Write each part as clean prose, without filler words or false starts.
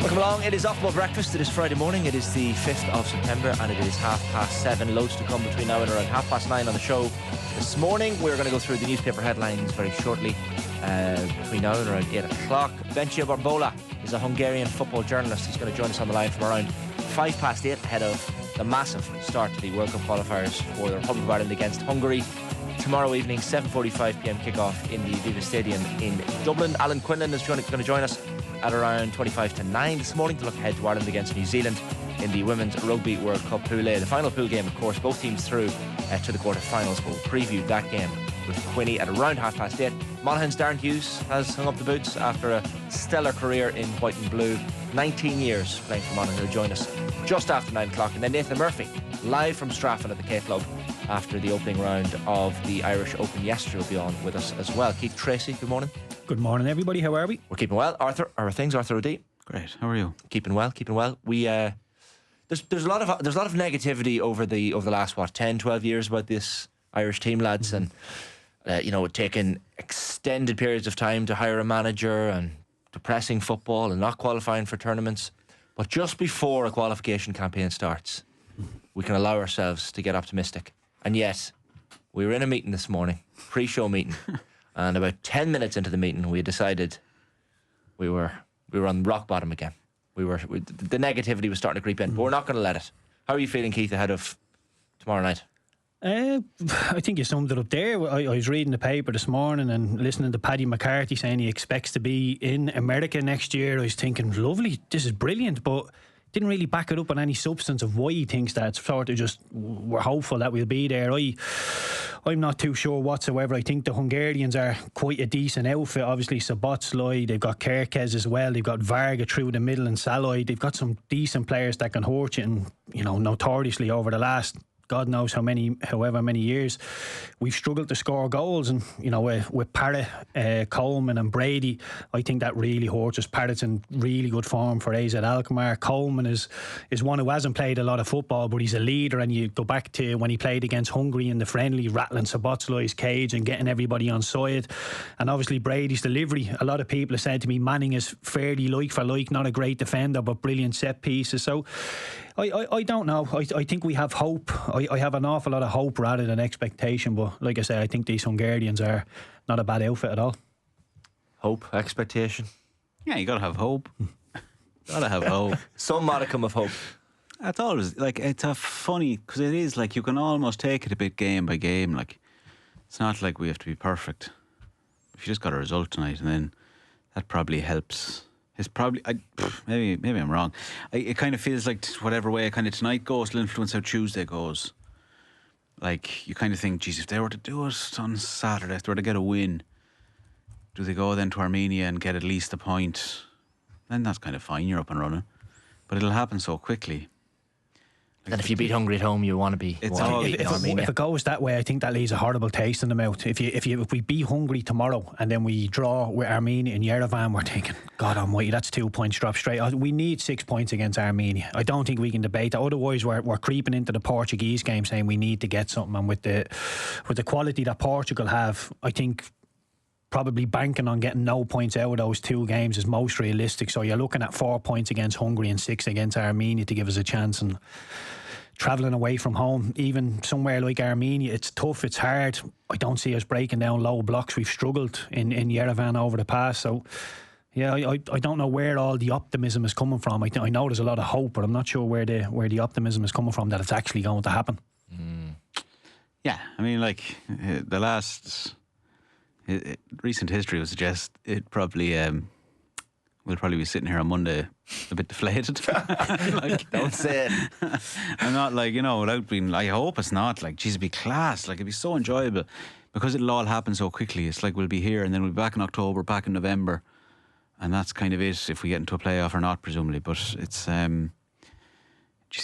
Welcome along. It is Offball Breakfast. It is Friday morning. It is the 5th of September and it is 7:30. Loads to come between now and around 9:30 on the show this morning. We're going to go through the newspaper headlines very shortly. Between now and around 8 o'clock. Bencio Barbola is a Hungarian football journalist. He's going to join us on the line from around 8:05 ahead of the massive start to the World Cup qualifiers for the Republic of Ireland against Hungary. Tomorrow evening, 7:45pm kickoff in the Aviva Stadium in Dublin. Alan Quinlan is going to join us at around 9:25 this morning to look ahead to Ireland against New Zealand in the Women's Rugby World Cup Pool A. The final pool game, of course, both teams through to the quarter-finals. We'll preview that game with Quinny at around 8:30. Monaghan's Darren Hughes has hung up the boots after a stellar career in white and blue. 19 years playing for Monaghan. He'll join us just after 9 o'clock. And then Nathan Murphy, live from Strafford at the K Club after the opening round of the Irish Open yesterday, will be on with us as well. Keith Treacy, good morning. Good morning, everybody. How are we? We're keeping well. Arthur, how are things? Arthur O'D? Great. How are you? Keeping well. We there's a lot of negativity over the last 10, 12 years about this Irish team, lads, and taking extended periods of time to hire a manager and depressing football and not qualifying for tournaments. But just before a qualification campaign starts, we can allow ourselves to get optimistic. And yet, we were in a meeting this morning, pre-show meeting, and about 10 minutes into the meeting, we decided we were on rock bottom again. The negativity was starting to creep in, but we're not going to let it. How are you feeling, Keith, ahead of tomorrow night? I think you summed it up there. I was reading the paper this morning and listening to Paddy McCarthy saying he expects to be in America next year. I was thinking, lovely, this is brilliant, but didn't really back it up on any substance of why he thinks that. It's sort of just, we're hopeful that we'll be there. I'm not too sure whatsoever. I think the Hungarians are quite a decent outfit. Obviously Szoboszlai, they've got Kerkez as well, they've got Varga through the middle and Szalai. They've got some decent players that can hurt you, and notoriously over the last God knows however many years, we've struggled to score goals. And with Parrott, Coleman and Brady, I think that really hurts us. Parrott's in really good form for AZ Alkmaar. Coleman is one who hasn't played a lot of football, but he's a leader. And you go back to when he played against Hungary in the friendly, rattling Szoboszlai's cage and getting everybody on side. And obviously Brady's delivery. A lot of people have said to me Manning is fairly like for like, not a great defender but brilliant set pieces. So I don't know. I think we have hope. I have an awful lot of hope rather than expectation. But like I say, I think these Hungarians are not a bad outfit at all. Hope, expectation. Yeah, you got to have hope. Got to have hope. Some modicum of hope. That's always it's a funny, because it is like you can almost take it a bit game by game. Like it's not like we have to be perfect. If you just got a result tonight, and then that probably helps. It's probably maybe I'm wrong. It kind of feels like whatever way kind of tonight goes will influence how Tuesday goes. Like you kind of think, geez, if they were to do it on Saturday, if they were to get a win, do they go then to Armenia and get at least a point? Then that's kind of fine. You're up and running, but it'll happen so quickly. And if you beat Hungary at home, you want to be. If it goes that way, I think that leaves a horrible taste in the mouth. If we beat Hungary tomorrow and then we draw with Armenia in Yerevan, we're thinking, God Almighty, that's 2 points dropped straight. We need 6 points against Armenia. I don't think we can debate that. Otherwise, we're creeping into the Portuguese game, saying we need to get something. And with the quality that Portugal have, I think probably banking on getting no points out of those two games is most realistic. So you're looking at 4 points against Hungary and 6 against Armenia to give us a chance. And travelling away from home, even somewhere like Armenia, it's tough, it's hard. I don't see us breaking down low blocks. We've struggled in Yerevan over the past. So yeah, I don't know where all the optimism is coming from. I know there's a lot of hope, but I'm not sure where the optimism is coming from that it's actually going to happen. Yeah, I mean, like the last recent history would suggest it probably we'll probably be sitting here on Monday a bit deflated. Don't say it. I'm not without being, I hope it's not geez, it'd be class, it'd be so enjoyable because it'll all happen so quickly. It's like we'll be here and then we'll be back in October, back in November, and that's kind of it if we get into a playoff or not, presumably. But it's if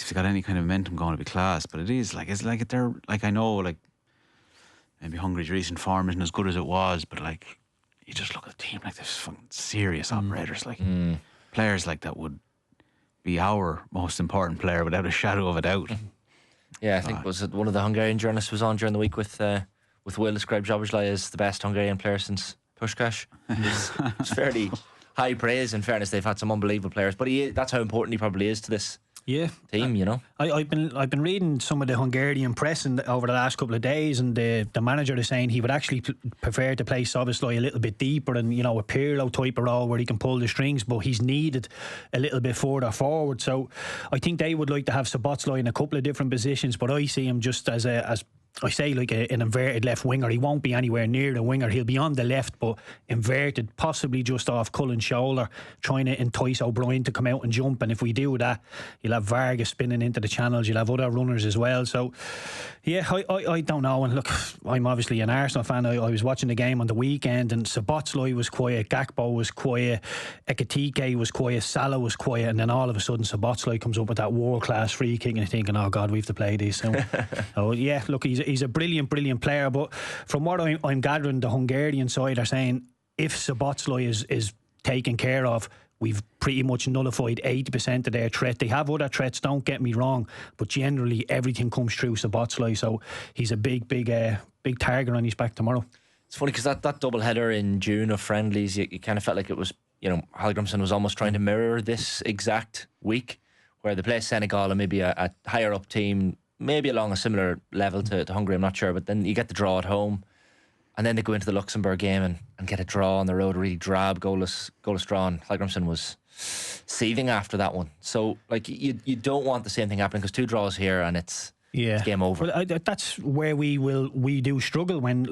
they got any kind of momentum going, it'd be class. But it is they're I know maybe Hungary's recent form isn't as good as it was, but you just look at a team like this, fucking serious operators, players like that would be our most important player without a shadow of a doubt. Yeah, I think was it one of the Hungarian journalists was on during the week with Will described Szoboszlai as the best Hungarian player since Puskás. It's fairly high praise. In fairness, they've had some unbelievable players, but that's how important he probably is to this team. You know, I've been reading some of the Hungarian press over the last couple of days, and the manager is saying he would actually prefer to play Szoboszlai a little bit deeper and, you know, a Pirlo type of role where he can pull the strings, but he's needed a little bit further forward. So I think they would like to have Szoboszlai in a couple of different positions, but I see him just as I say, like an inverted left winger. He won't be anywhere near the winger. He'll be on the left, but inverted, possibly just off Cullen's shoulder, trying to entice O'Brien to come out and jump. And if we do that, you'll have Vargas spinning into the channels. You'll have other runners as well. So, yeah, I don't know. And look, I'm obviously an Arsenal fan. I was watching the game on the weekend, and Szoboszlai was quiet, Gakpo was quiet, Ekitike was quiet, Salah was quiet, and then all of a sudden Szoboszlai comes up with that world-class free kick, and you're thinking, oh God, we have to play these soon. So, yeah, look, he's a brilliant player, but from what I'm gathering, the Hungarian side are saying if Szoboszlai is taken care of, we've pretty much nullified 80% of their threat. They have other threats, don't get me wrong, but generally everything comes through Szoboszlai, so he's a big target on his back tomorrow. It's funny because that double header in June of friendlies, you kind of felt like it was, you know, Hallgrimsson was almost trying to mirror this exact week where they play Senegal and maybe a higher up team, maybe along a similar level to Hungary, I'm not sure, but then you get the draw at home, and then they go into the Luxembourg game and get a draw on the road, a really drab, goalless draw, and Hallgrimsson was seething after that one. So, like, you don't want the same thing happening, because 2 draws here and it's game over. Well, that's where we do struggle when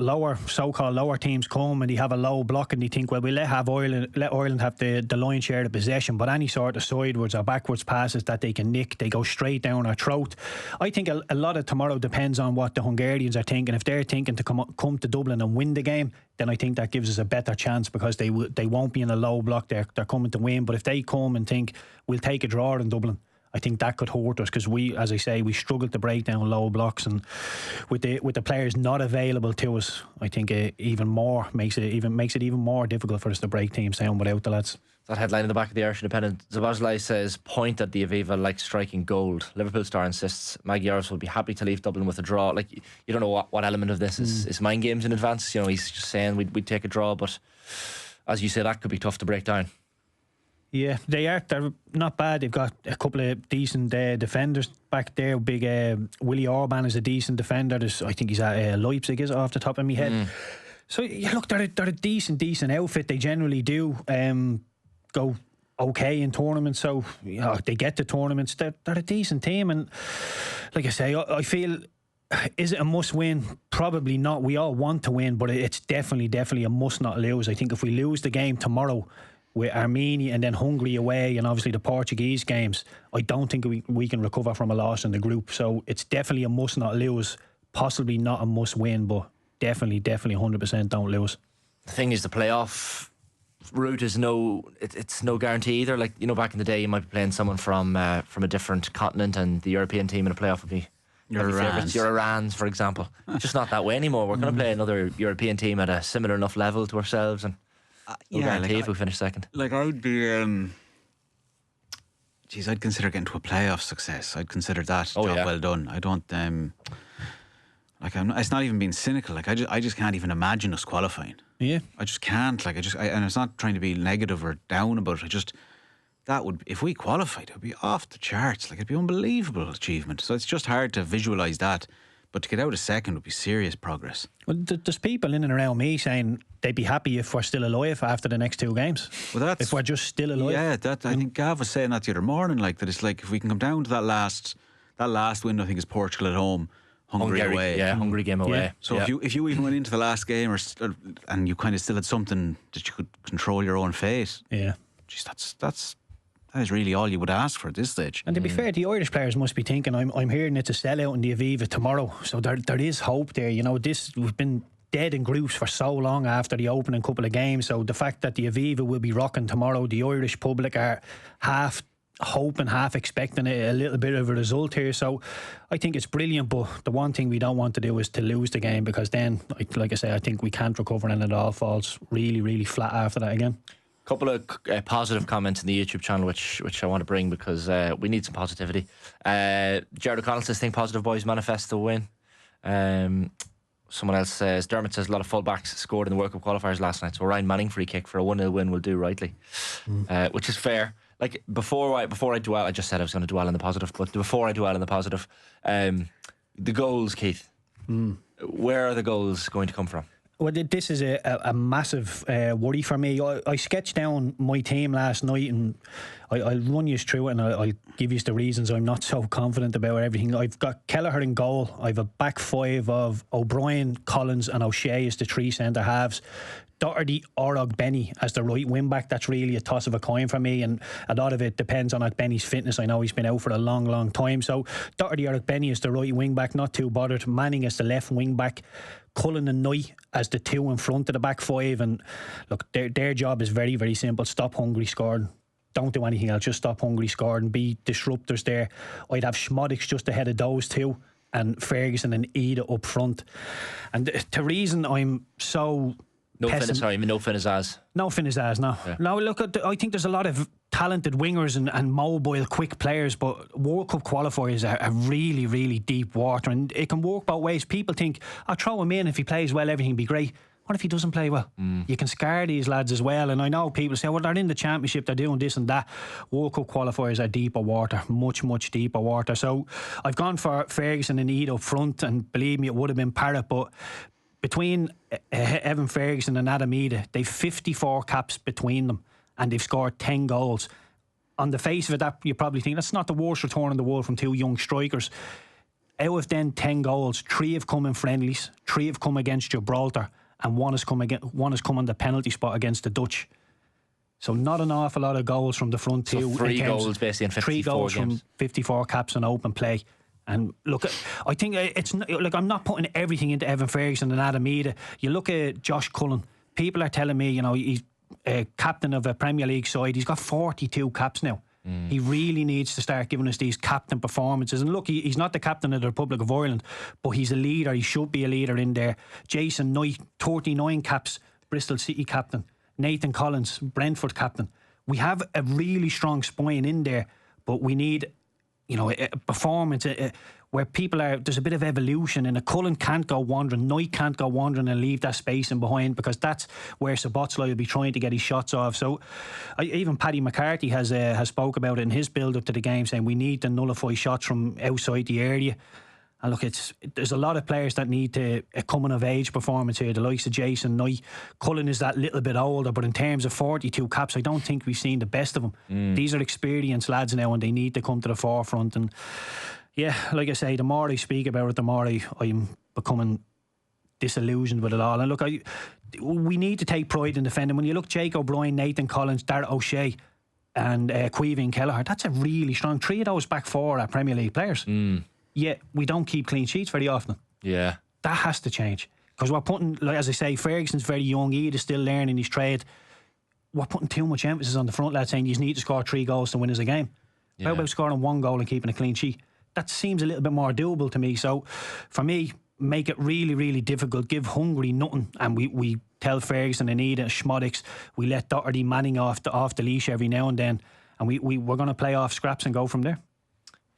so-called lower teams come and they have a low block and they think, well, let Ireland have the lion's share of possession, but any sort of sidewards or backwards passes that they can nick, they go straight down our throat. I think a lot of tomorrow depends on what the Hungarians are thinking. If they're thinking to come to Dublin and win the game, then I think that gives us a better chance, because they won't be in a low block. They're coming to win. But if they come and think we'll take a draw in Dublin, I think that could hurt us, because we, as I say, we struggle to break down low blocks, and with the players not available to us, I think makes it even more difficult for us to break teams down without the lads. That headline in the back of the Irish Independent, Szoboszlai says, point at the Aviva like striking gold. Liverpool star insists Magyaros will be happy to leave Dublin with a draw. Like, you don't know what element of this is mind games in advance. You know, he's just saying we'd take a draw, but as you say, that could be tough to break down. Yeah, they're not bad. They've got a couple of decent defenders back there. Big Willie Orban is a decent defender. I think he's at Leipzig, is it, off the top of my head. So yeah, look, they're a decent outfit. They generally do go okay in tournaments. So, you know, they get to tournaments. They're a decent team, and like I say, I feel, is it a must win? Probably not. We all want to win, but it's definitely a must not lose. I think if we lose the game tomorrow with Armenia and then Hungary away and obviously the Portuguese games, I don't think we can recover from a loss in the group. So it's definitely a must not lose, possibly not a must win, but definitely 100% don't lose. The thing is, the playoff route is it's no guarantee either. Like, you know, back in the day you might be playing someone from a different continent, and the European team in a playoff would be your Irans, for example. It's just not that way anymore. We're going to play another European team at a similar enough level to ourselves, and no guarantee if we finish second. Like, I would be I'd consider getting to a playoff success. I'd consider that job well done. I don't it's not even being cynical. Like, I just can't even imagine us qualifying. Yeah, I just can't. Like, and it's not trying to be negative or down about it. If we qualified, it would be off the charts. Like, it'd be an unbelievable achievement. So it's just hard to visualise that. But to get out a second would be serious progress. Well, there's people in and around me saying they'd be happy if we're still alive after the next 2 games. Well, if we're just still alive. Yeah, I think Gav was saying that the other morning. Like, that it's like, if we can come down to that last window, I think is Portugal at home, Hungary away. Yeah, Hungary game away. Yeah. So if you even went into the last game and you kind of still had something that you could control your own fate. Yeah. Geez, that is really all you would ask for at this stage. And to be fair, the Irish players must be thinking, I'm hearing it's a sellout in the Aviva tomorrow. So there is hope there. You know, we've been dead in groups for so long after the opening couple of games. So the fact that the Aviva will be rocking tomorrow, the Irish public are half hoping, half expecting a little bit of a result here. So I think it's brilliant, but the one thing we don't want to do is to lose the game, because then, like I say, I think we can't recover, and it all falls really, really flat after that again. Couple of positive comments in the YouTube channel which I want to bring, because we need some positivity. Gerard O'Connell says, think positive, boys, manifest the win. Someone else says, Dermot says a lot of fullbacks scored in the World Cup qualifiers last night, so Ryan Manning free kick for a 1-0 win will do rightly, which is fair. Like before I dwell, I just said I was going to dwell on the positive, but before I dwell on the positive, the goals, Keith, where are the goals going to come from? Well, this is a massive worry for me. I sketched down my team last night, and I'll run you through it, and I'll give you the reasons I'm not so confident about everything. I've got Kelleher in goal. I've a back five of O'Brien, Collins and O'Shea as the three centre halves. Doherty or Ogbenny as the right wing back. That's really a toss of a coin for me, and a lot of it depends on Ogbenny's fitness. I know he's been out for a long time, so Doherty or Ogbenny is the right wing back, not too bothered. Manning as the left wing back, Cullen and Knight as the two in front of the back five. And look, their job is very, very simple. Stop Hungary scoring. Don't do anything else, just stop Hungary scoring, be disruptors there. I'd have Schmodix just ahead of those two, and Ferguson and Ida up front. And the reason I'm so no Finnazaz. No Finnazaz, no. Yeah. No, look, I think there's a lot of talented wingers and mobile, quick players, but World Cup qualifiers are really, really deep water, and it can work both ways. People think, I'll throw him in, if he plays well, everything will be great. What if he doesn't play well? You can scar these lads as well. And I know people say, well, they're in the championship, they're doing this and that. World Cup qualifiers are deeper water, much deeper water. So I've gone for Ferguson and Ida up front, and believe me, it would have been Parrott, but between Evan Ferguson and Adam Ida, they've 54 caps between them, and they've scored 10 goals. On the face of it, that you probably think that's not the worst return in the world from two young strikers. Out of then 10 goals, 3 have come in friendlies, 3 have come against Gibraltar, and one has come on the penalty spot against the Dutch. So not an awful lot of goals from the front two. So 3 goals basically in 54 3 goals games. From 54 caps in open play. And look, I think it's like, I'm not putting everything into Evan Ferguson and Adam Ida. You look at Josh Cullen. People are telling me, he's a captain of a Premier League side. He's got 42 caps now. He really needs to start giving us these captain performances. And look, he's not the captain of the Republic of Ireland, but he's a leader. He should be a leader in there. Jason Knight, 39 caps, Bristol City captain. Nathan Collins, Brentford captain. We have a really strong spine in there, but we need a performance where people are, there's a bit of evolution, and a Cullen can't go wandering, Knight can't go wandering and leave that space in behind, because that's where Szoboszlai will be trying to get his shots off. So even Paddy McCarthy has spoke about it in his build up to the game, saying we need to nullify shots from outside the area. And look, there's a lot of players that need a coming of age performance here. The likes of Jason Knight. Cullen is that little bit older, but in terms of 42 caps, I don't think we've seen the best of them. These are experienced lads now, and they need to come to the forefront. And yeah, like I say, the more I speak about it, the more I'm becoming disillusioned with it all. And look, we need to take pride in defending. When you look, Jake O'Brien, Nathan Collins, Darragh O'Shea and Queevy and Kelleher, that's a really strong 3 of those back 4 are Premier League players. Yet we don't keep clean sheets very often. Yeah, that has to change, because we're putting, like, as I say, Ferguson's very young, Ed is still learning his trade. We're putting too much emphasis on the front lads, saying you need to score 3 goals to win us a game. How about scoring 1 goal and keeping a clean sheet? That seems a little bit more doable to me. So for me, make it really, really difficult. Give Hungary nothing, and we tell Ferguson and Eda, Schmodix, we let Doherty, Manning off the leash every now and then, and we're going to play off scraps and go from there.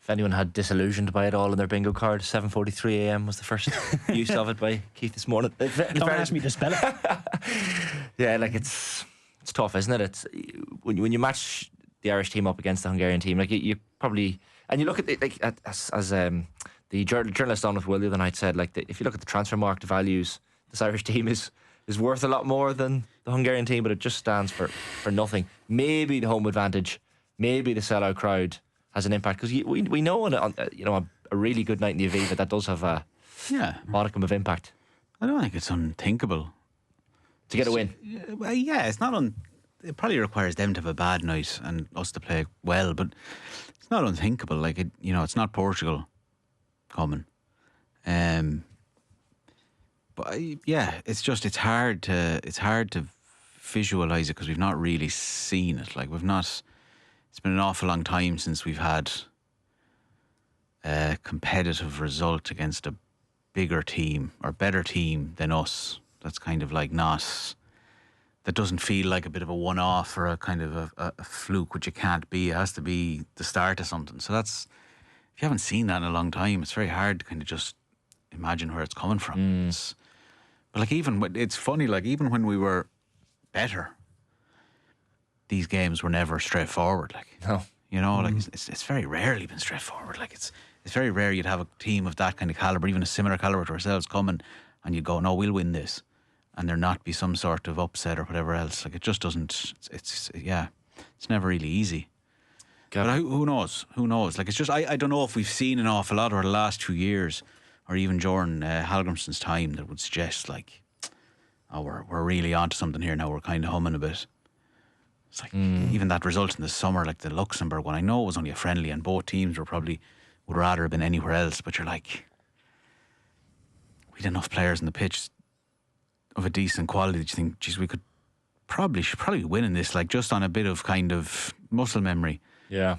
If anyone had disillusioned by it all in their bingo card, 7:43 a.m. was the first use of it by Keith this morning. Don't ask me to spell it. Yeah, like it's tough, isn't it? It's when you match the Irish team up against the Hungarian team, like you probably, and you look at it, like as the journalist on with Will the other night said, like if you look at the transfer market values, this Irish team is worth a lot more than the Hungarian team, but it just stands for nothing. Maybe the home advantage, maybe the sellout crowd has an impact, because we know a really good night in the Aviva, that does have a modicum of impact. I don't think it's unthinkable to get a win. Well, yeah, it's not it probably requires them to have a bad night and us to play well, but it's not unthinkable. Like it's not Portugal coming. But it's hard to visualise it, because we've not really seen it. Like it's been an awful long time since we've had a competitive result against a bigger team or better team than us. That's kind of like that doesn't feel like a bit of a one-off or a kind of a fluke, which it can't be. It has to be the start of something. So if you haven't seen that in a long time, it's very hard to kind of just imagine where it's coming from. But like it's funny, like even when we were better, these games were never straightforward. Like, No. you know, like it's very rarely been straightforward. Like it's very rare you'd have a team of that kind of calibre, even a similar calibre to ourselves, coming and you'd go, no, we'll win this, and there not be some sort of upset or whatever else. Like it just doesn't. It's never really easy. But who knows? Who knows? Like it's just I don't know if we've seen an awful lot over the last 2 years, or even during Hallgrimsson's time, that would suggest like, oh, we're really onto something here now. We're kind of humming a bit. It's like even that result in the summer, like the Luxembourg one. I know it was only a friendly, and both teams would rather have been anywhere else. But you're like, we had enough players on the pitch of a decent quality that you think, geez, we should probably be winning this, like just on a bit of kind of muscle memory. Yeah.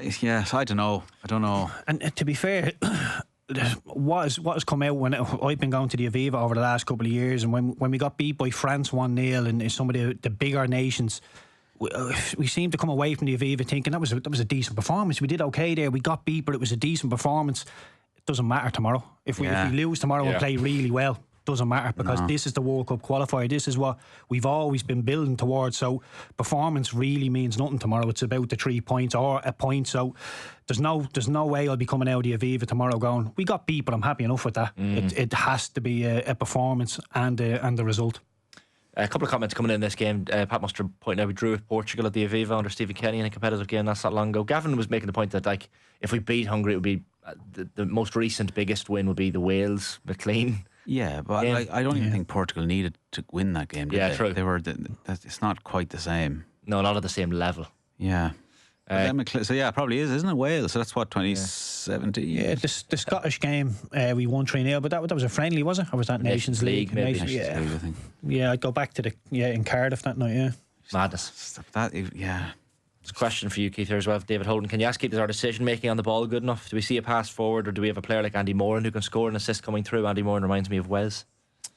Yes, I don't know. And to be fair, what has come out when I've been going to the Aviva over the last couple of years, and when we got beat by France 1-0 and some of the bigger nations, we seem to come away from the Aviva thinking that was a decent performance. We did okay there. We got beat, but it was a decent performance. It doesn't matter tomorrow. If we lose tomorrow, we'll play really well. Doesn't matter, because this is the World Cup qualifier. This is what we've always been building towards. So performance really means nothing tomorrow. It's about the 3 points or a point. So there's no way I'll be coming out of the Aviva tomorrow going, we got beat, but I'm happy enough with that. It has to be a performance and the result. A couple of comments coming in this game. Pat Muster pointing out we drew with Portugal at the Aviva under Stephen Kenny in a competitive game that's not long ago. Gavin was making the point that like if we beat Hungary, it would be the most recent biggest win would be the Wales McLean. Yeah, but I don't even think Portugal needed to win that game. Did they? True. They were. It's not quite the same. No, not at the same level. Yeah. So yeah, it probably is, isn't it? Wales. So that's what 2017. Yeah, the Scottish game we won 3-0, but that was a friendly, was it? Or was that Nations League? Maybe. Nations League, I think. Yeah, I'd go back to in Cardiff that night. Yeah, madness. Yeah. It's a question for you, Keith, here as well. David Holden, can you ask Keith, is our decision making on the ball good enough? Do we see a pass forward, or do we have a player like Andy Moran who can score and assist coming through? Andy Moran reminds me of Wes.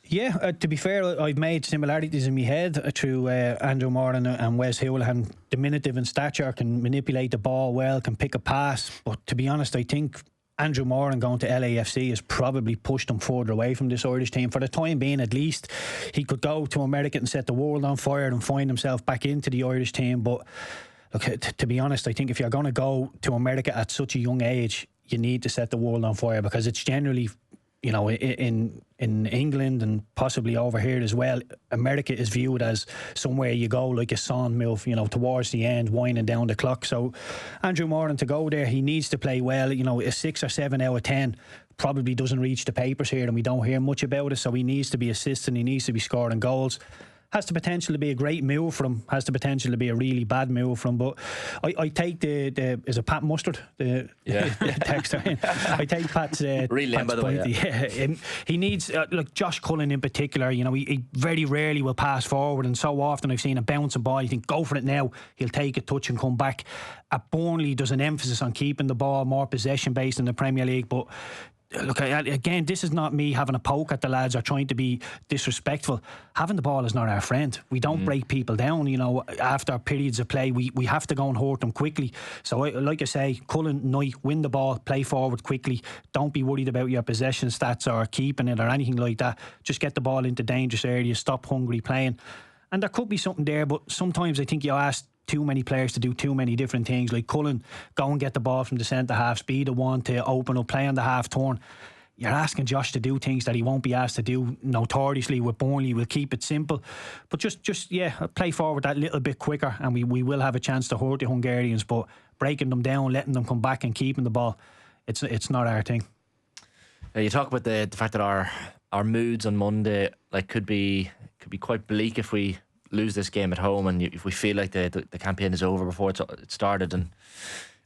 Yeah, to be fair, I've made similarities in my head through Andrew Moran and Wes Houlihan. Diminutive in stature, can manipulate the ball well, can pick a pass. But to be honest, I think Andrew Moran going to LAFC has probably pushed him further away from this Irish team. For the time being, at least, he could go to America and set the world on fire and find himself back into the Irish team. But look, to be honest, I think if you're going to go to America at such a young age, you need to set the world on fire, because it's generally, you know, in England and possibly over here as well, America is viewed as somewhere you go like a son move, you know, towards the end, winding down the clock. So Andrew Moran, to go there, he needs to play well. You know, a 6 or 7 out of 10 probably doesn't reach the papers here, and we don't hear much about it. So he needs to be assisting, he needs to be scoring goals. Has the potential to be a great move for him, has the potential to be a really bad move for him. But I take the is it Pat Mustard, the texter? I take Pat's really Pat's by the point. way, yeah. He needs like Josh Cullen in particular. You know, he very rarely will pass forward, and so often I've seen a bouncing ball. You think, go for it now. He'll take a touch and come back. At Burnley, there's an emphasis on keeping the ball, more possession based in the Premier League, but. Look, again, this is not me having a poke at the lads or trying to be disrespectful. Having the ball is not our friend. We don't break people down, you know, after periods of play. We have to go and hurt them quickly. So, like I say, Cullen, Knight, win the ball, play forward quickly. Don't be worried about your possession stats or keeping it or anything like that. Just get the ball into dangerous areas, stop Hungary playing. And there could be something there, but sometimes I think you ask too many players to do too many different things. Like Cullen, go and get the ball from the centre half, be the one to open up, play on the half turn. You're asking Josh to do things that he won't be asked to do notoriously with Burnley. We'll keep it simple, but just play forward that little bit quicker, and we will have a chance to hurt the Hungarians. But breaking them down, letting them come back and keeping the ball, it's not our thing. You talk about the fact that our moods on Monday could be quite bleak if we lose this game at home, and if we feel like the campaign is over before it started,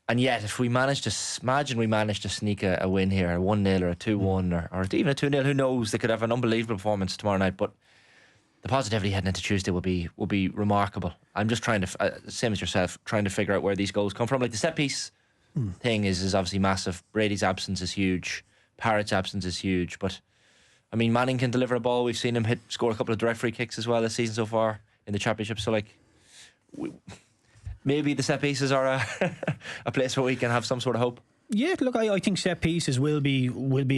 and yet if we manage to sneak a win here, a 1-0 or a 2-1 or even a 2-0, who knows, they could have an unbelievable performance tomorrow night. But the positivity heading into Tuesday will be remarkable. I'm just trying to, same as yourself, trying to figure out where these goals come from. Like the set piece thing is obviously massive. Brady's absence is huge, Parrott's absence is huge, but I mean, Manning can deliver a ball. We've seen him score a couple of direct free kicks as well this season so far in the Championship. So maybe the set pieces are a place where we can have some sort of hope. Yeah, look, I think set pieces will be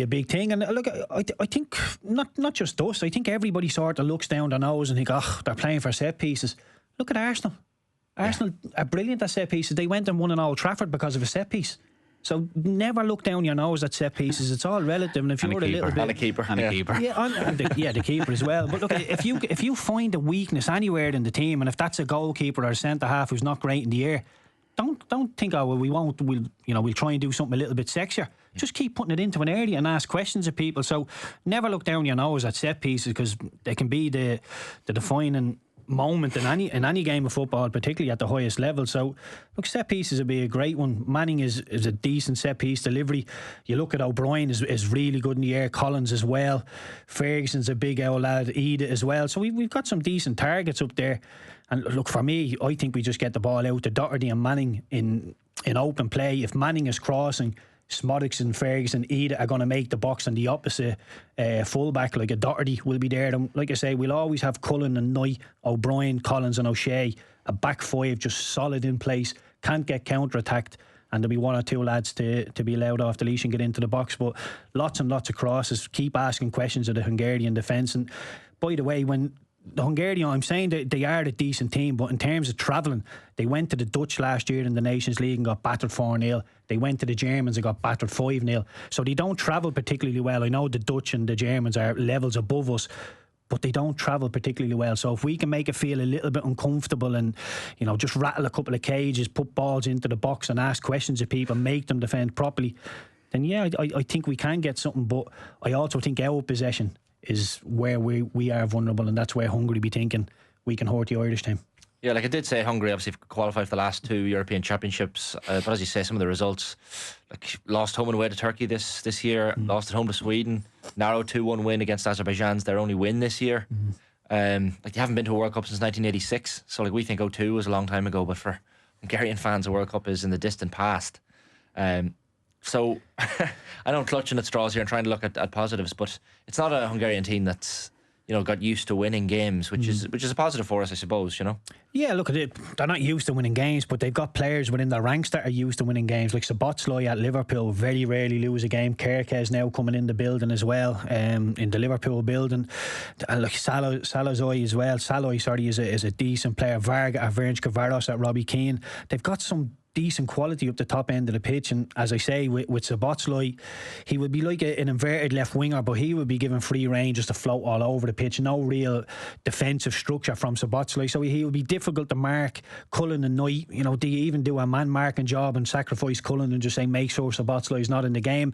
a big thing, and look, I think not just us. I think everybody sort of looks down their nose and think, oh, they're playing for set pieces. Look at Arsenal. Arsenal are brilliant at set pieces. They went and won in Old Trafford because of a set piece. So never look down your nose at set pieces. It's all relative, and if you're a little bit and a keeper, the keeper as well. But look, if you find a weakness anywhere in the team, and if that's a goalkeeper or a centre half who's not great in the air, don't think, oh well, we'll try and do something a little bit sexier. Just keep putting it into an area and ask questions of people. So never look down your nose at set pieces, because they can be the defining moment in any game of football, particularly at the highest level. So look, set pieces would be a great one. Manning is a decent set piece delivery. You look at O'Brien is really good in the air. Collins as well. Ferguson's a big old lad. Ida as well. So we've got some decent targets up there. And look, for me, I think we just get the ball out to Doherty and Manning in open play. If Manning is crossing, Smodics and Ferguson, Ida are going to make the box, and the opposite fullback, like a Doherty, will be there. And like I say, we'll always have Cullen and Knight, O'Brien, Collins and O'Shea, a back five just solid in place, can't get counter-attacked, and there'll be one or two lads to be allowed off the leash and get into the box. But lots and lots of crosses. Keep asking questions of the Hungarian defence. And by the way, when the Hungarian, I'm saying that they are a decent team, but in terms of travelling, they went to the Dutch last year in the Nations League and got battered 4-0. They went to the Germans and got battered 5-0. So they don't travel particularly well. I know the Dutch and the Germans are levels above us, but they don't travel particularly well. So if we can make it feel a little bit uncomfortable and, just rattle a couple of cages, put balls into the box and ask questions of people, make them defend properly, then yeah, I think we can get something. But I also think our possession is where we are vulnerable, and that's where Hungary be thinking we can hurt the Irish team. Yeah, like I did say, Hungary obviously qualified for the last 2 European Championships, but as you say, some of the results, like lost home and away to Turkey this year, lost at home to Sweden, narrow 2-1 win against Azerbaijan's their only win this year. Like they haven't been to a World Cup since 1986, so like we think 2002 was a long time ago, but for Hungarian fans, a World Cup is in the distant past. So I know I'm clutching at straws here and trying to look at positives, but it's not a Hungarian team that's got used to winning games, which is a positive for us, I suppose. Yeah, look at it. They're not used to winning games, but they've got players within their ranks that are used to winning games. Like Szoboszlai at Liverpool, very rarely lose a game. Kerkez now coming in the building as well, in the Liverpool building. And like Salazar as well. Saloi, is a decent player. Varga at Verenčka Varos at Robbie Keane. They've got some decent quality up the top end of the pitch, and as I say, with Szoboszlai, he would be like an inverted left winger, but he would be given free rein just to float all over the pitch. No real defensive structure from Szoboszlai, so he would be difficult to mark. Cullen and Knight, do you even do a man marking job and sacrifice Cullen and just say make sure Szoboszlai is not in the game?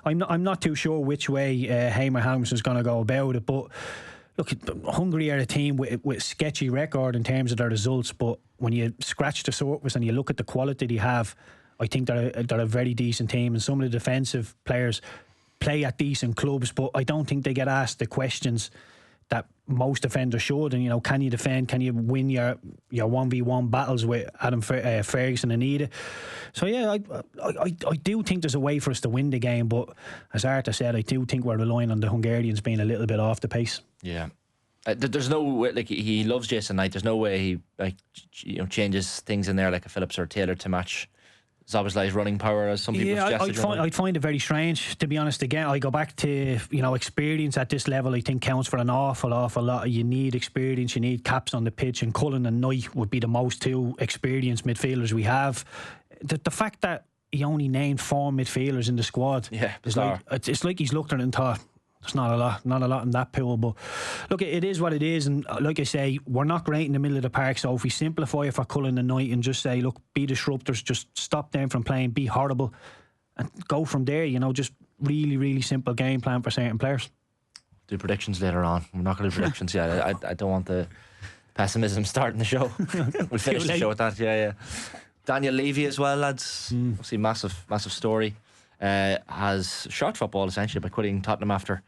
I'm not too sure which way Heimer Helmson's going to go about it, but look, Hungary are a team with sketchy record in terms of their results, but when you scratch the surface and you look at the quality they have, I think they're a very decent team, and some of the defensive players play at decent clubs, but I don't think they get asked the questions that most defenders should. And can you defend? Can you win your 1v1 battles with Adam Ferguson and Ida? So yeah, I do think there's a way for us to win the game, but as Arta said, I do think we're relying on the Hungarians being a little bit off the pace. Yeah. There's no way, like he loves Jason Knight. There's no way he changes things in there like a Phillips or Taylor to match Szoboszlai's running power, as some people suggested. I'd find it very strange, to be honest. Again, I go back to experience at this level. I think counts for an awful lot. You need experience, you need caps on the pitch, and Cullen and Knight would be the most two experienced midfielders we have. The fact that he only named 4 midfielders in the squad, it's like he's looked at it and thought, there's not a lot in that pool. But look, it is what it is, and like I say, we're not great in the middle of the park. So if we simplify it for Cullen and Knight and just say, look, be disruptors, just stop them from playing, be horrible, and go from there. Just really, really simple game plan for certain players. Do predictions later on. We're not going to do predictions yet. I don't want the pessimism starting the show. We'll finish the show with that. Yeah. Daniel Levy as well, lads. Obviously, massive story. Has shot football essentially by quitting Tottenham after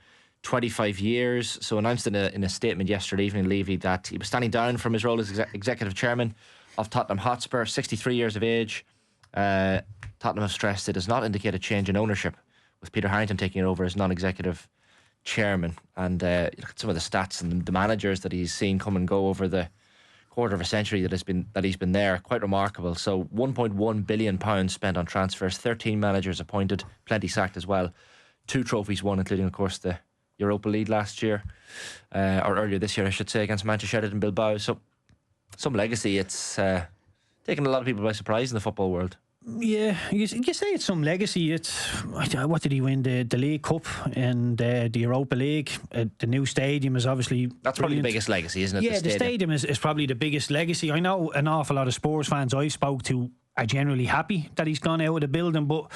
25 years. So announced in a statement yesterday evening, Levy, that he was standing down from his role as executive chairman of Tottenham Hotspur, 63 years of age. Tottenham have stressed it does not indicate a change in ownership, with Peter Harrington taking it over as non-executive chairman. And look at some of the stats and the managers that he's seen come and go over the quarter of a century that he's been there. Quite remarkable. So £1.1 billion spent on transfers, 13 managers appointed, plenty sacked as well. 2 trophies won, including of course the Europa League last year, or earlier this year I should say, against Manchester United and Bilbao. So some legacy. It's taken a lot of people by surprise in the football world. Yeah, you say it's some legacy. It's what did he win? The League Cup and the Europa League. The new stadium is obviously that's probably the biggest legacy, isn't it? Yeah, the stadium is probably the biggest legacy. I know an awful lot of Spurs fans I spoke to are generally happy that he's gone out of the building, but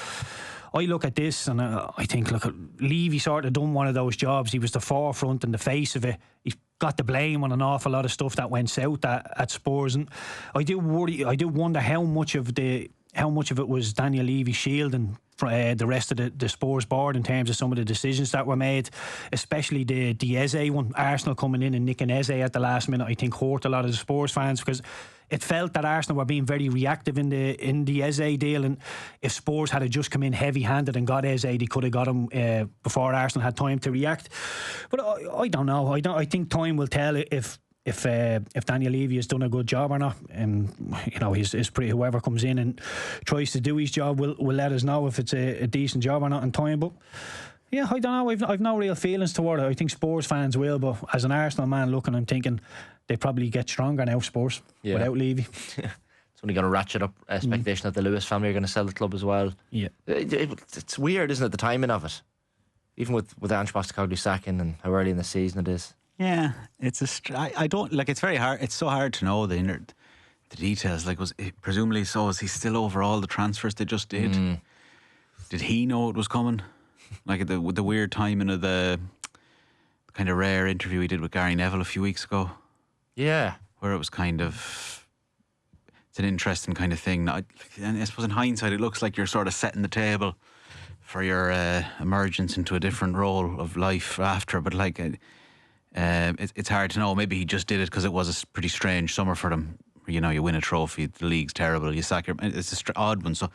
I look at this and I think, look, Levy sort of done one of those jobs. He was the forefront and the face of it. He's got the blame on an awful lot of stuff that went south at Spurs, and I do wonder how much of it was Daniel Levy shielding the rest of the Spurs board in terms of some of the decisions that were made, especially the Eze one. Arsenal coming in and nicking Eze at the last minute, I think hurt a lot of the Spurs fans, because it felt that Arsenal were being very reactive in the Eze deal, and if Spurs had just come in heavy-handed and got Eze, they could have got him before Arsenal had time to react. But I don't know. I think time will tell if Daniel Levy has done a good job or not. Whoever comes in and tries to do his job will let us know if it's a decent job or not in time. But yeah, I don't know. I've no real feelings toward it. I think Spurs fans will, but as an Arsenal man looking, I'm thinking they probably get stronger now, Spurs, without Levy. It's only going to ratchet up expectation that the Lewis family are going to sell the club as well. Yeah, it's weird, isn't it, the timing of it? Even with Ange Postecoglou sacking and how early in the season it is. Yeah, I don't like. It's very hard. It's so hard to know the details. Like, presumably so? Is he still over all the transfers they just did? Did he know it was coming? Like with the weird timing of the kind of rare interview he did with Gary Neville a few weeks ago. Yeah, where it was kind of, it's an interesting kind of thing. And I suppose in hindsight, it looks like you're sort of setting the table for your emergence into a different role of life after. But like, it's hard to know. Maybe he just did it because it was a pretty strange summer for them. You know, you win a trophy, the league's terrible, you sack it's an odd one. So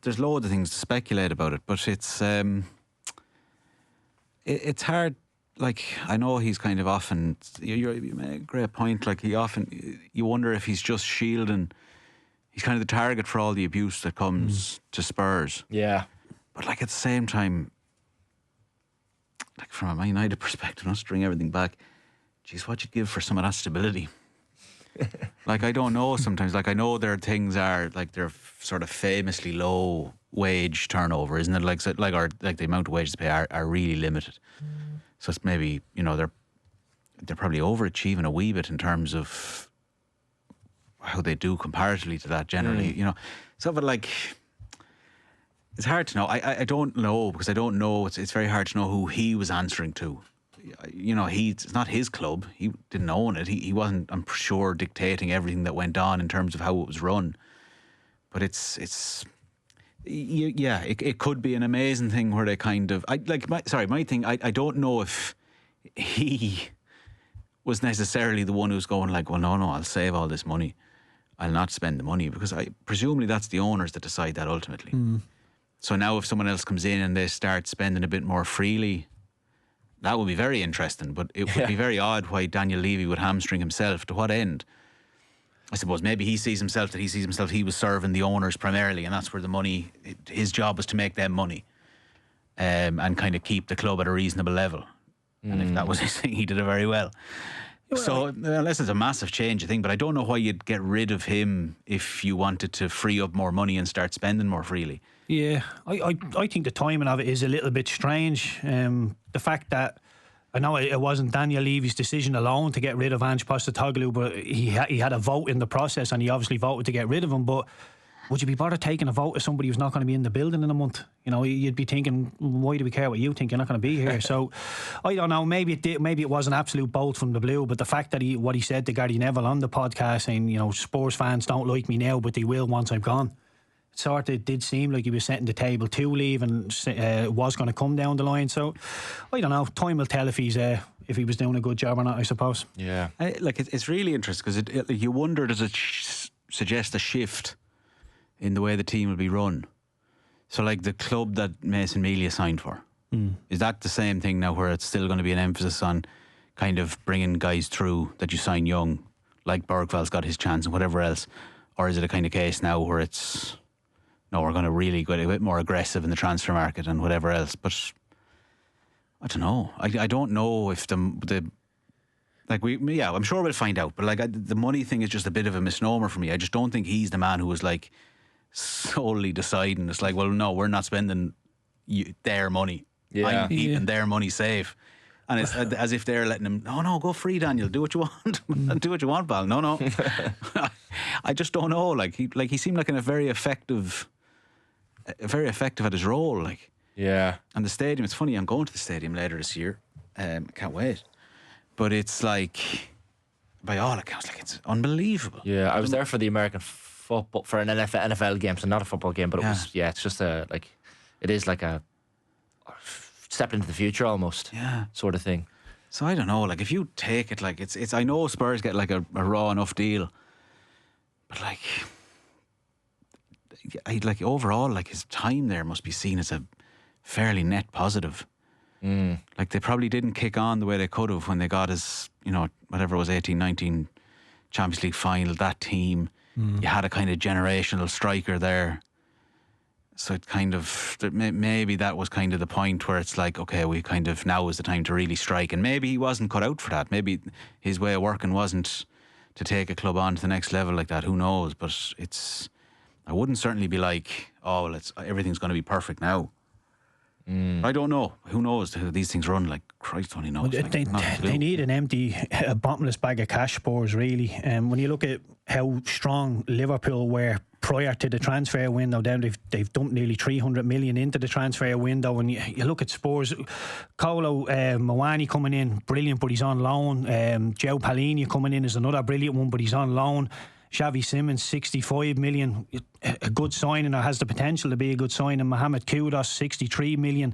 there's loads of things to speculate about it, but it's hard. Like, I know he's kind of often, you made a great point, like you wonder if he's just shielding, he's kind of the target for all the abuse that comes to Spurs. Yeah. But like at the same time, like from a Man United perspective, not to bring everything back, geez, what you give for some of that stability? Like, I don't know sometimes. Like, I know there are things like they're sort of famously low wage turnover, isn't it? Like the amount of wages they pay are really limited. So it's maybe, they're probably overachieving a wee bit in terms of how they do comparatively to that generally, So, but like, it's hard to know. I don't know, because I don't know. It's very hard to know who he was answering to. It's not his club. He didn't own it. He wasn't, I'm sure, dictating everything that went on in terms of how it was run. But it could be an amazing thing where they kind of, my thing, I don't know if he was necessarily the one who's going like, well, no, I'll save all this money, I'll not spend the money, because presumably that's the owners that decide that ultimately. So now if someone else comes in and they start spending a bit more freely, that would be very interesting. But it would be very odd why Daniel Levy would hamstring himself. To what end? I suppose maybe he sees himself he was serving the owners primarily, and that's where the money, his job was to make them money, and kind of keep the club at a reasonable level. And if that was his thing, he did it very well. So unless it's a massive change, I think, but I don't know why you'd get rid of him if you wanted to free up more money and start spending more freely. Yeah, I think the timing of it is a little bit strange. The fact that, I know it wasn't Daniel Levy's decision alone to get rid of Ange Postecoglou, but he had a vote in the process, and he obviously voted to get rid of him. But would you be bothered taking a vote of somebody who's not going to be in the building in a month? You'd be thinking, why do we care what you think? You're not going to be here. So I don't know. Maybe it was an absolute bolt from the blue. But the fact that what he said to Gary Neville on the podcast, saying, Spurs fans don't like me now, but they will once I'm gone. It sort of did seem like he was setting the table to leave, and it was going to come down the line. So I don't know. Time will tell if he was doing a good job or not, I suppose. Yeah. It's really interesting, because you wonder, does it suggest a shift in the way the team will be run? So like the club that Mason Mealy signed for, is that the same thing now, where it's still going to be an emphasis on kind of bringing guys through that you sign young, like Bergvall's got his chance and whatever else, or is it a kind of case now where it's no, we're going to really go a bit more aggressive in the transfer market and whatever else? But I don't know. I don't know if the like I'm sure we'll find out. But like the money thing is just a bit of a misnomer for me. I just don't think he's the man who was like solely deciding. It's like, well, no, we're not spending their money. I'm keeping their money safe. And it's as if they're letting him, no, go free, Daniel. Do what you want. Do what you want, pal. No. I just don't know. Like he seemed like a very effective at his role. Like, yeah. And the stadium, it's funny, I'm going to the stadium later this year. Can't wait. But it's like, by all accounts, like it's unbelievable. Yeah, I was there for the American football, for an NFL game, so not a football game, but it was, it's just it is like a step into the future almost, sort of thing. So I don't know, like if you take it, like it's I know Spurs get like a raw enough deal, but like overall, like his time there must be seen as a fairly net positive. Like they probably didn't kick on the way they could have when they got his, whatever it was, 18-19 Champions League final, that team. You had a kind of generational striker there. So it kind of, maybe that was kind of the point where it's like, okay, we kind of, now is the time to really strike. And maybe he wasn't cut out for that. Maybe his way of working wasn't to take a club on to the next level like that. Who knows? But I wouldn't certainly be like, oh, well, everything's going to be perfect now. I don't know. Who knows how these things run? Like, Christ only knows. Well, they need an empty, a bottomless bag of cash, Spurs, really. When you look at how strong Liverpool were prior to the transfer window, then they've dumped nearly 300 million into the transfer window. And you look at Spurs, Kolo Muani coming in, brilliant, but he's on loan. Joe Palhinha coming in is another brilliant one, but he's on loan. Xavi Simons, 65 million, a good signing, or has the potential to be a good signing. Mohamed Kudus, 63 million.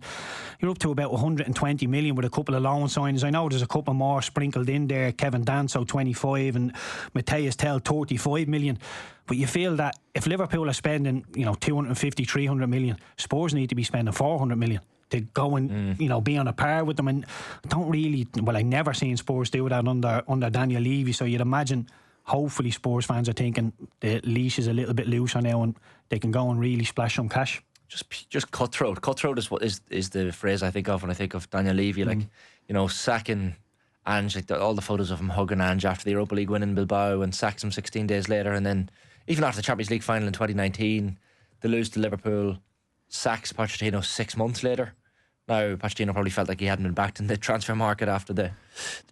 You're up to about 120 million with a couple of loan signings. I know there's a couple more sprinkled in there. Kevin Danso, 25, and Matthias Tell, 35 million. But you feel that if Liverpool are spending, 250, 300 million, Spurs need to be spending 400 million to go and be on a par with them. And I never seen Spurs do that under Daniel Levy. So you'd imagine, hopefully Spurs fans are thinking the leash is a little bit looser now and they can go and really splash some cash. Just cutthroat. Cutthroat is what is the phrase I think of when I think of Daniel Levy. Like, sacking Ange, like all the photos of him hugging Ange after the Europa League win in Bilbao, and sacks him 16 days later, and then even after the Champions League final in 2019, they lose to Liverpool, sacks Pochettino 6 months later. Now Pochettino probably felt like he hadn't been backed in the transfer market after the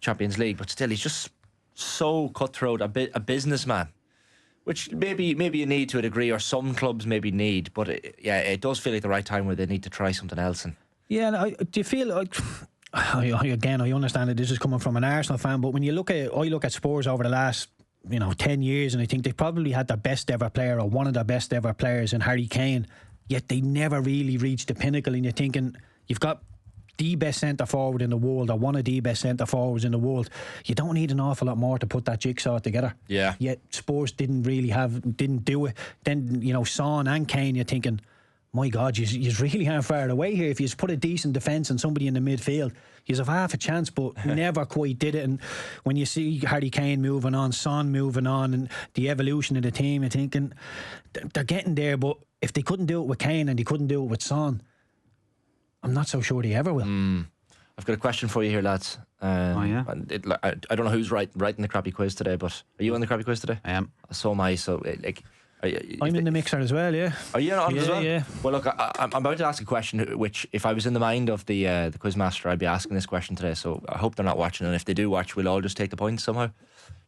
Champions League, but still he's just so cutthroat, a businessman, which maybe you need to a degree, or some clubs maybe need, but it does feel like the right time where they need to try something else. And do you feel like, I understand that this is coming from an Arsenal fan, but when I look at Spurs over the last 10 years, and I think they probably had their best ever player, or one of their best ever players, in Harry Kane, yet they never really reached the pinnacle. And you're thinking, you've got the best centre forward in the world, or one of the best centre forwards in the world. You don't need an awful lot more to put that jigsaw together. Yeah. Yet Spurs didn't do it. Then Son and Kane, you're thinking, my God, you really aren't far away here. If you just put a decent defence and somebody in the midfield, you have half a chance, but never quite did it. And when you see Harry Kane moving on, Son moving on, and the evolution of the team, you're thinking they're getting there. But if they couldn't do it with Kane and they couldn't do it with Son, I'm not so sure they ever will. I've got a question for you here, lads. I don't know who's writing the crappy quiz today, but are you on the crappy quiz today? I am. So am I. So I'm in the mixer as well. Yeah. Are you on as well? Yeah. Well, look, I'm about to ask a question which, if I was in the mind of the quizmaster, I'd be asking this question today. So I hope they're not watching, and if they do watch, we'll all just take the points somehow.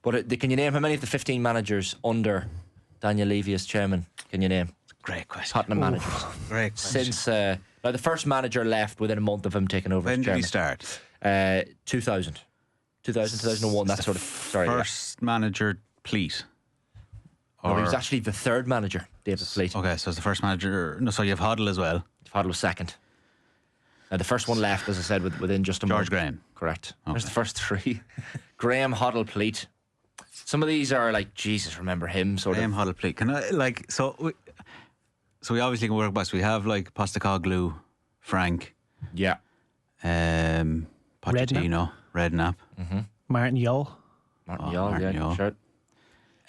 But can you name how many of the 15 managers under Daniel Levy as chairman? Can you name? Great question. Tottenham managers. Great question. Since now the first manager left within a month of him taking over. When as did he chairman. start? 2000, 2001. That sort of. Sorry. First manager, Pleat. No, he was actually the third manager, David Pleat. Okay, so it's the first manager. No, so you have Hoddle as well. Hoddle was second. Now the first one left, as I said, within just a month. George Graham. Correct. Okay. There's the first three. Graham, Hoddle, Pleat. Some of these are like, Jesus, remember him sort Graham, of. Hoddle, Pleat. Can I So we obviously can work best. We have like Postecoglou, Frank. Yeah. Pochettino, Redknapp. Martin Yole. Martin Oh, Yole, Martin yeah, Yole. sure.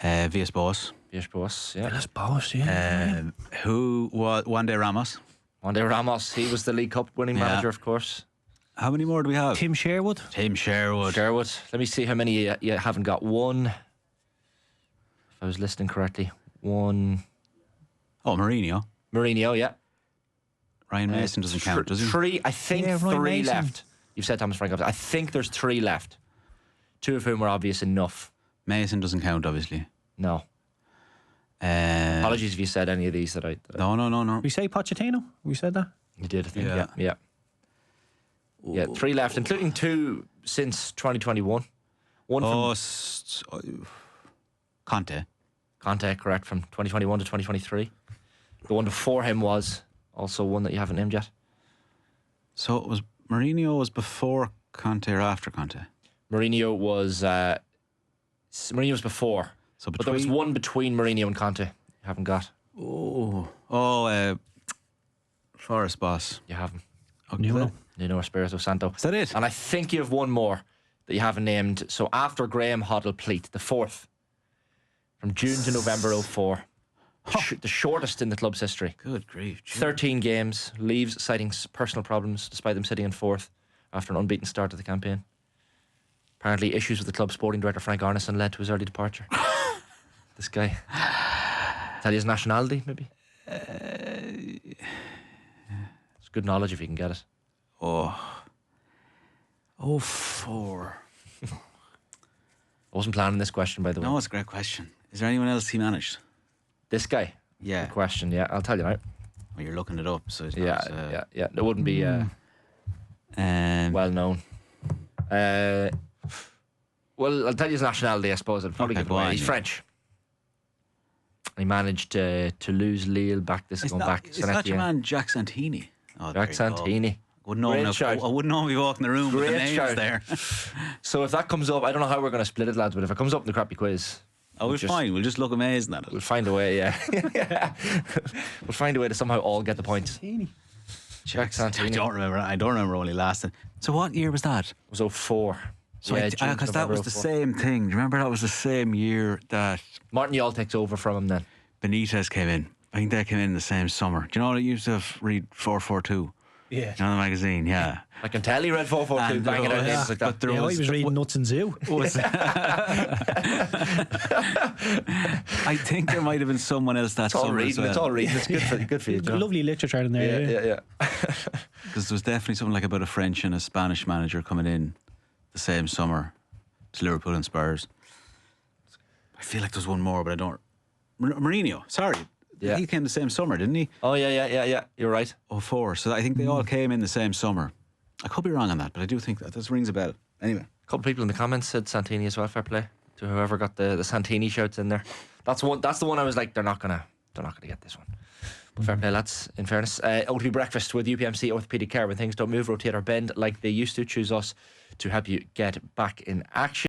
Villas Boas. Villas Boas, yeah. Villas Boas, yeah. Who was Juan de Ramos? Juan de Ramos, he was the League Cup winning manager, of course. How many more do we have? Tim Sherwood. Sherwood. Let me see how many you haven't got. One, if I was listening correctly, one. Oh, Mourinho. Mourinho, yeah. Ryan Mason doesn't count, does he? Three, I think Yeah, Ryan 3 Mason. left. You've said Thomas Frank. I think there's 3 left. 2 of whom were obvious enough. Mason doesn't count, obviously. No. Apologies if you said any of these that I. No. We say Pochettino? We said that? You did, I think. Yeah. Yeah. Yeah, 3 left, including 2 since 2021. One from Conte. Conte, correct, from 2021 to 2023. The one before him was also one that you haven't named yet. So it was Mourinho was before Conte or after Conte? Mourinho was before. So But there was one between Mourinho and Conte. You haven't got. Forest boss. You haven't. Nuno Espirito Santo. Is that it? And I think you have one more that you haven't named. So after Graham Hoddle Pleat, the 4th, from June to November 04. The shortest in the club's history. Good grief. 13 games, leaves citing personal problems despite them sitting in 4th after an unbeaten start to the campaign. Apparently issues with the club's sporting director Frank Arneson led to his early departure. This guy. Tell you his nationality, maybe? It's good knowledge if you can get it. 04. I wasn't planning this question, by the way. No, it's a great question. Is there anyone else he managed? This guy? Yeah. Good question, yeah. I'll tell you now. Well, you're looking it up, so it's Yeah. It wouldn't be well known. Well, I'll tell you his nationality, I suppose. I'll probably give it away. He's French. He managed Toulouse, Lille, back this going back. It's not your man, Jack Santini. Jack Santini. I wouldn't know if we walk in the room with the names there. So if that comes up, I don't know how we're going to split it, lads, but if it comes up in the crappy quiz... we're fine. We'll just look amazing at it. We'll find a way, yeah. We'll find a way to somehow all get the points. Jack Santini. I don't remember when he lasted. So what year was that? It was 04. So because that was the same thing. Do you remember that was the same year that Martin Yall takes over from him then? Benitez came in? I think they came in the same summer. Do you know what I used to read 442? Yeah. You know the magazine, yeah. I can tell he read 442, banging out names like that. I was reading Nuts and Zoo. I think there might have been someone else that summer as well. It's all reading. It's good for you, John. Lovely literature in there. Yeah. Because there was definitely something like about a French and a Spanish manager coming in the same summer to Liverpool and Spurs. I feel like there's one more, but I don't. Mourinho, sorry. Yeah. He came the same summer, didn't he? Oh, yeah. You're right. 04. So I think they all came in the same summer. I could be wrong on that, but I do think that this rings a bell. Anyway. A couple of people in the comments said Santini as well. Fair play to whoever got the Santini shouts in there. That's the one I was like, they're not gonna get this one. But fair play, lads. In fairness, OTB Breakfast with UPMC Orthopaedic Care. When things don't move, rotate, or bend like they used to, choose us to help you get back in action.